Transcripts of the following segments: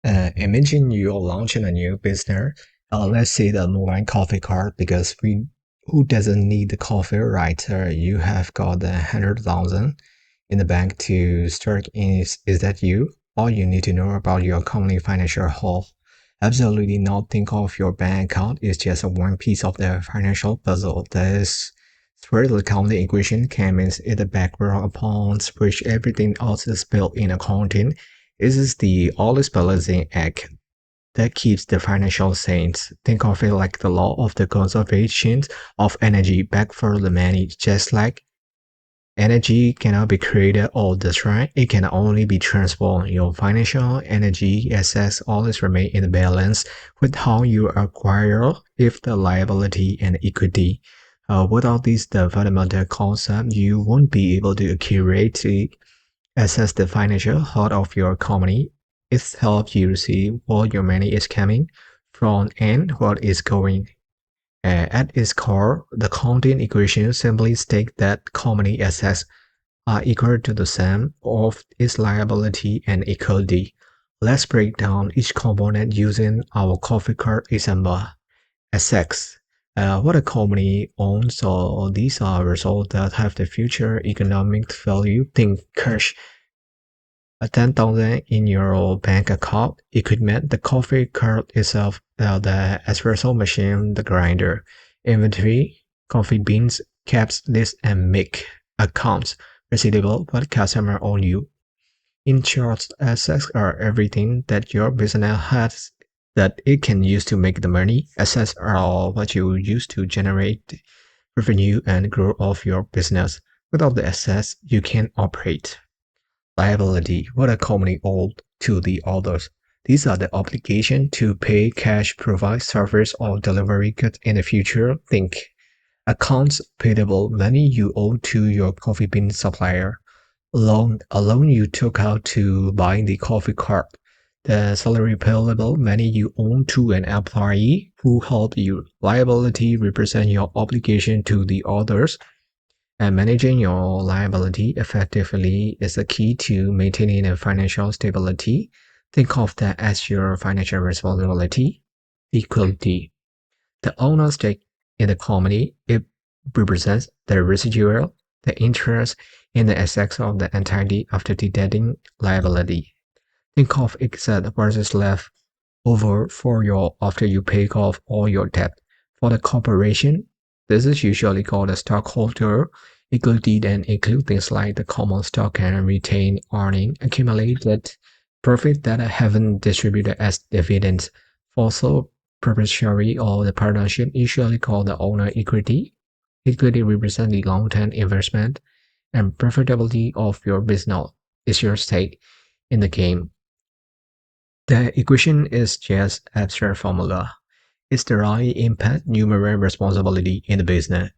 Imagine you're launching a new business. Let's say the mobile coffee cart, because who doesn't need the coffee, right? You have got 100,000 in the bank to start. Is that you? All you need to know about your company financial health. Absolutely not. Think of your bank account is just one piece of the financial puzzle. This where the accounting equation comes in the background upon which everything else is built in accounting. This is the always balancing act that keeps the financial sane. Think of it like the law of the conservation of energy back for the money. Just like energy cannot be created or destroyed, it can only be transformed. Your financial energy assets always remain in balance with how you acquire if the liability and equity. Without these the fundamental concept, you won't be able to accurately assess the financial health of your company. It helps you see where your money is coming from and what is going. At its core, the accounting equation simply states that company assets are equal to the sum of its liability and equity. Let's break down each component using our coffee cart example. Assets. What a company owns, so these are results that have the future economic value. Think cash, 10,000 in your bank account, equipment, the coffee cart itself, the espresso machine, the grinder, inventory, coffee beans, caps, list, and make accounts, receivable, but customer own you. In short, assets are everything that your business has that it can use to make the money. Assets are what you use to generate revenue and grow of your business. Without the assets, you can't operate. Liability, what a company owed to the others. These are the obligation to pay cash, provide service, or delivery goods in the future. Think accounts payable, money you owe to your coffee bean supplier. A loan you took out to buy the coffee cart. The salary payable, money you owe to an employee who helped you. Liability represent your obligation to the others. And managing your liability effectively is the key to maintaining a financial stability. Think of that as your financial responsibility. Equality. The owner's stake in the company, it represents the residual, the interest, and the assets of the entirety after deducting liability. Think of asset versus left over for your after you pay off all your debt. For the corporation, this is usually called a stockholder equity and include things like the common stock and retained earning, accumulated profit that haven't distributed as dividends. For sole proprietary or the partnership, usually called the owner equity. Equity represents the long-term investment and profitability of your business. Is your stake in the game. The equation is just abstract formula. It's the right impact numeric responsibility in the business.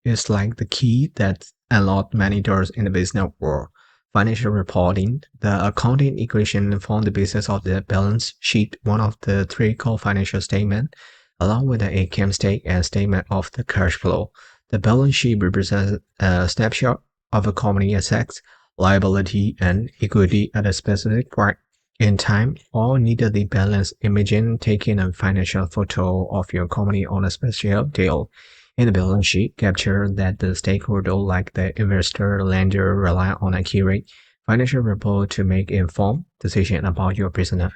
It's like the key that unlocks many doors in the business world. Financial reporting, the accounting equation forms the basis of the balance sheet, one of the three core financial statements, along with the income statement and statement of the cash flow. The balance sheet represents a snapshot of a company assets, liability, and equity at a specific point in time, or neatly balanced. Imagine taking a financial photo of your company on a special deal. In the balance sheet, capture that the stakeholder like the investor, lender rely on accurate financial report to make informed decision about your business.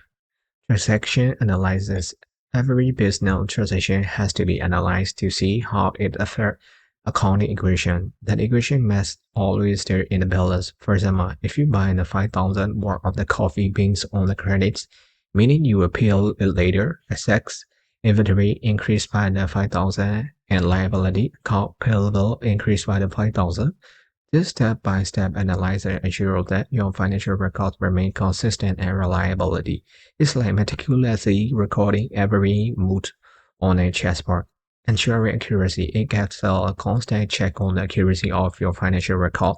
Transaction analysis. Every business transaction has to be analyzed to see how it affects accounting equation. That equation must always stay in the balance. For example, if you buy the 5,000 worth of the coffee beans on the credits, meaning you will pay it later, assets, inventory increased by the 5,000 and liability account payable increased by the 5,000. This step-by-step analysis ensures that your financial records remain consistent and reliability. It's like meticulously recording every move on a chessboard. Ensuring accuracy, it gets a constant check on the accuracy of your financial record.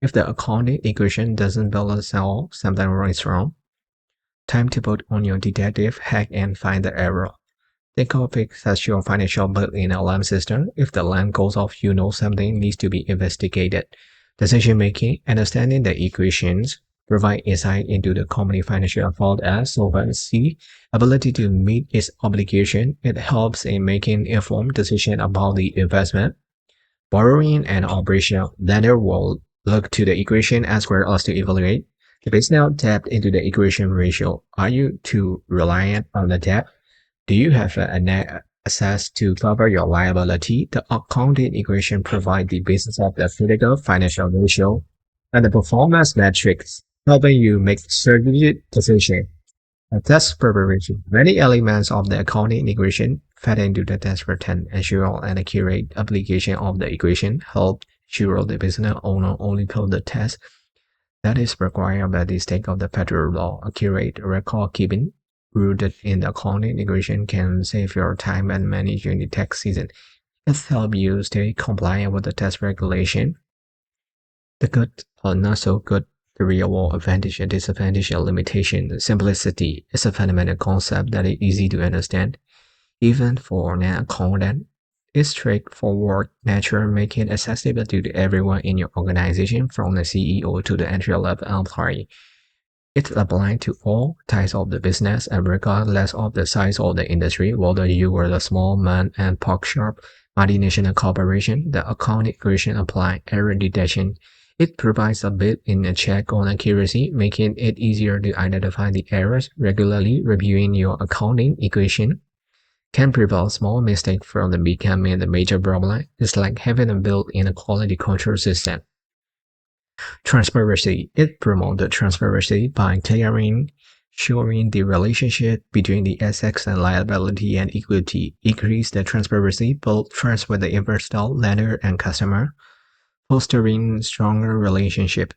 If the accounting equation doesn't balance out, something is wrong. Time to put on your detective hat and find the error. Think of it as your financial built-in alarm system. If the alarm goes off, you know something needs to be investigated. Decision making, understanding the equations provide insight into the company financial health and solvency, ability to meet its obligation. It helps in making informed decisions about the investment, borrowing, and operation. Lender will look to the equation as well as to evaluate. The business tap into the equation ratio. Are you too reliant on the debt? Do you have a net access to cover your liability? The accounting equation provides the basis of the critical financial ratio and the performance metrics, helping you make strategic decisions. A test preparation. Many elements of the accounting equation fed into the test return, ensure an accurate application of the equation, help ensure the business owner only fill the test that is required by the state of the federal law. Accurate record keeping rooted in the accounting equation can save your time and money during the tax season. It helps you stay compliant with the tax regulation. The good or not so good, the real world advantage and disadvantage and limitation. Simplicity is a fundamental concept that is easy to understand, even for an accountant. It's straightforward nature, making it accessible to everyone in your organization, from the CEO to the entry-level employee. It's applied to all types of the business and regardless of the size of the industry, whether you are a small man and pork shop, multinational corporation, the accounting equation apply error detection. It provides a bit-in check on accuracy, making it easier to identify the errors. Regularly reviewing your accounting equation can prevent small mistakes from becoming the major problem. It's like having a built-in quality control system. Transparency. It promotes the transparency by clearing, showing the relationship between the assets and liability and equity. Increase the transparency, build trust with the investor, lender, and customer, fostering stronger relationship.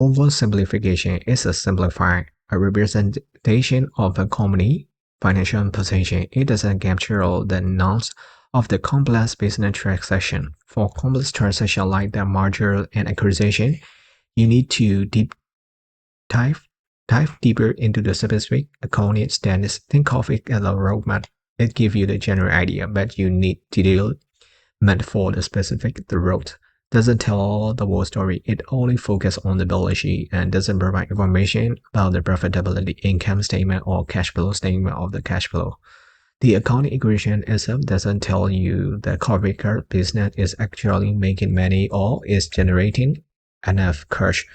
Oversimplification is a simplified a representation of a company financial position. It doesn't capture all the nuance of the complex business transaction. For complex transactions like the merger and acquisition, you need to dive, dive deeper into the specific accounting standards. Think of it as a roadmap. It gives you the general idea, but you need detail meant for the specific the road. Doesn't tell the whole story. It only focuses on the balance sheet and doesn't provide information about the profitability, income statement, or cash flow statement of the cash flow. The accounting equation itself doesn't tell you the corporate business is actually making money or is generating enough cash.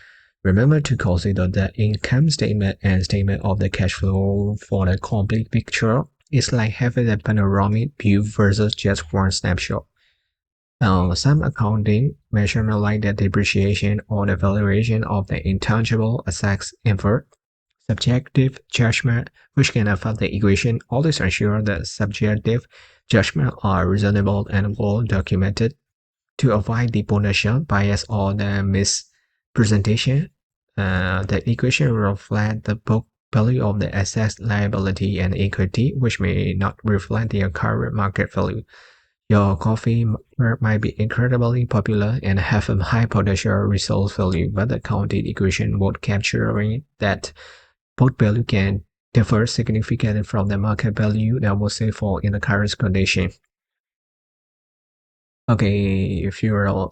Remember to consider the income statement and statement of the cash flow for the complete picture. It's like having a panoramic view versus just one snapshot. Some accounting measurement like the depreciation or the valuation of the intangible assets infer subjective judgment, which can affect the equation. Always ensure that subjective judgments are reasonable and well documented to avoid the potential bias or the mispresentation. The equation reflects the book value of the assets, liability, and equity, which may not reflect their current market value. Your coffee might be incredibly popular and have a high potential result value, but the counted equation won't capture that book value can differ significantly from the market value that was safe for in the current condition. Okay, if you're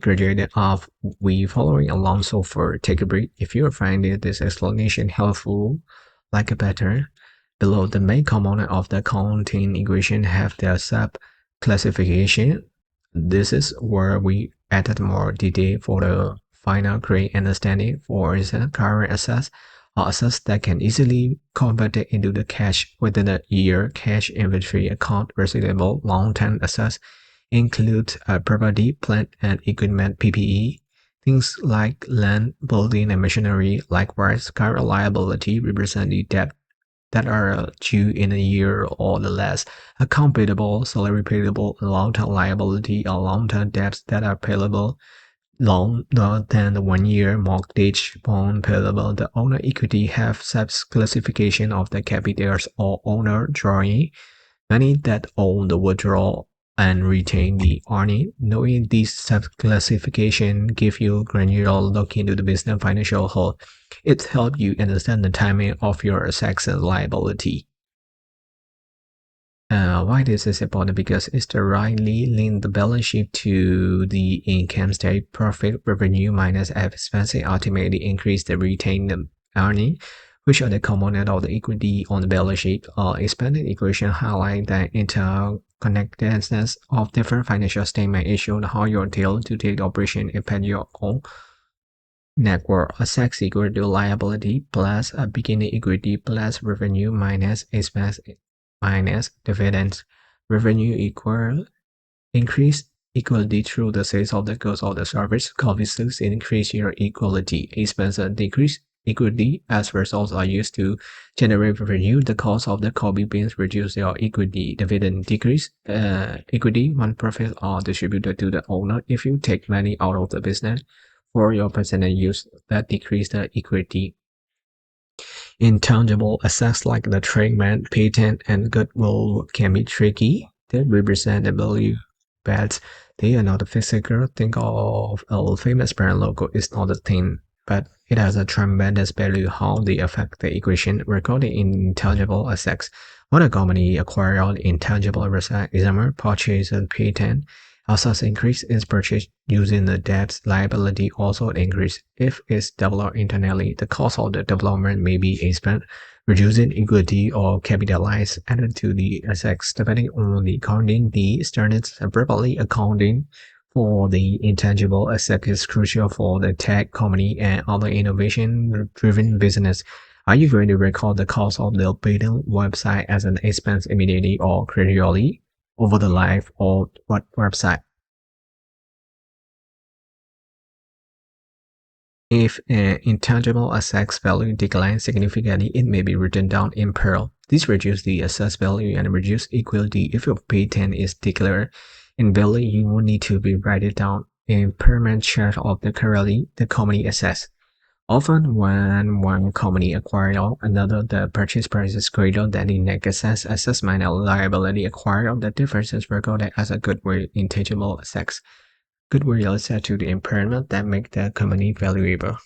graduate of we following along so far, take a break. If you find this explanation helpful, like a better, below the main component of the accounting equation have their sub classification. This is where we added more detail for the final great understanding. For instance, current assets are assets that can easily convert it into the cash within a year. Cash inventory account receivable. Long-term assets include property, plant, and equipment (PPE). Things like land, building, and machinery. Likewise, current liability represent the debt that are due in a year or less. Account payable, salary payable, long-term liability, or long-term debts that are payable longer than 1 year. Mortgage, bond payable. The owner equity have sub-classification of the capitals or owner drawing. Many that own the withdraw and retain the earning. Knowing these sub-classification give you granular look into the business financial health. It helps you understand the timing of your assets and liability. Why this is important? Because it's directly link the balance sheet to the income state. Profit revenue minus expense ultimately increase the retained earning, which are the component of the equity on the balance sheet. Expanded equation highlight the interconnectedness of different financial statements. It shows how your day-to-day operation impact your own network. Assets equal to liability plus a beginning equity plus revenue minus expense minus dividends. Revenue equal increase equality through the sales of the goods or the service. Costs increase your equality. Expenses decrease equity as results are used to generate revenue. The cost of the coffee beans reduce your equity. Dividend decrease equity when profits are distributed to the owner. If you take money out of the business for your personal use, that decrease the equity. Intangible assets like the trademark, patent, and goodwill can be tricky. They represent the value, but they are not a physical. Think of a famous brand logo. It's not a thing, but it has a tremendous value. How they affect the equation recorded in intangible assets. When a company acquires intangible assets, example, purchase a patent, assets increase its purchase using the debt liability also increase. If it's developed internally, the cost of the development may be expensed, reducing equity or capitalized added to the assets depending on the accounting. The standards separately accounting for the intangible asset is crucial for the tech company and other innovation-driven business. Are you going to record the cost of the patent website as an expense immediately or gradually over the life of what website? If an intangible asset's value declines significantly, it may be written down in pearl. This reduces the asset's value and reduces equality. If your patent is declared invalid, you will need to be write it down in permanent charge of the currently the company assets. Often, when one company acquires another, the purchase price is greater than the net assets minus liability acquired. The difference is recorded as a goodwill intangible assets. Goodwill is set to the impairment that make the company valuable.